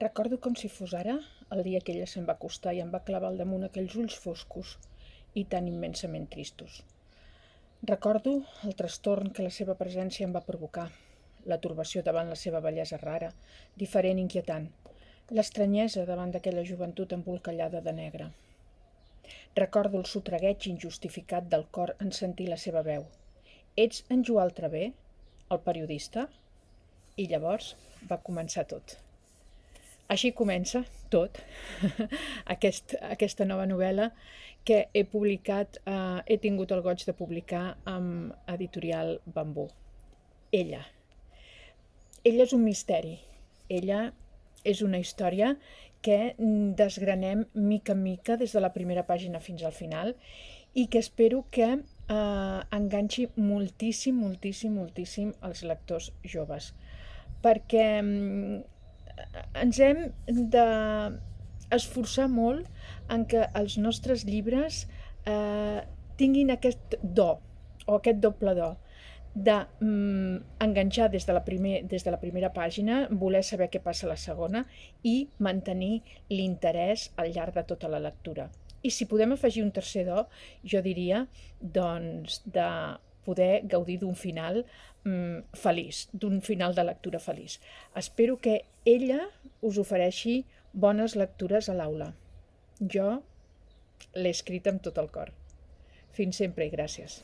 Recordo com si fos ara el dia que ella se'm va acostar i em va clavar al damunt aquells ulls foscos i tan immensament tristos. Recordo el trastorn que la seva presència em va provocar, la turbació davant la seva bellesa rara, diferent i inquietant, l'estranyesa davant d'aquella joventut embolcallada de negre. Recordo el sotragueig injustificat del cor en sentir la seva veu. «Ets en Joan Traver, el periodista?» I llavors va començar tot. Així comença tot, aquesta nova novel·la que he publicat, he tingut el goig de publicar amb Editorial Bambú. Ella és un misteri, ella és una història que desgranem mica en mica des de la primera pàgina fins al final i que espero que enganxi moltíssim, moltíssim, moltíssim els lectors joves, perquè ens hem d'esforçar molt en que els nostres llibres tinguin aquest do, o aquest doble do, d'enganxar des de la primera pàgina, voler saber què passa a la segona i mantenir l'interès al llarg de tota la lectura. I si podem afegir un tercer do, jo diria doncs, de poder gaudir d'un final feliç, d'un final de lectura feliç. Espero que ella us ofereixi bones lectures a l'aula. Jo l'he escrita amb tot el cor. Fins sempre i gràcies.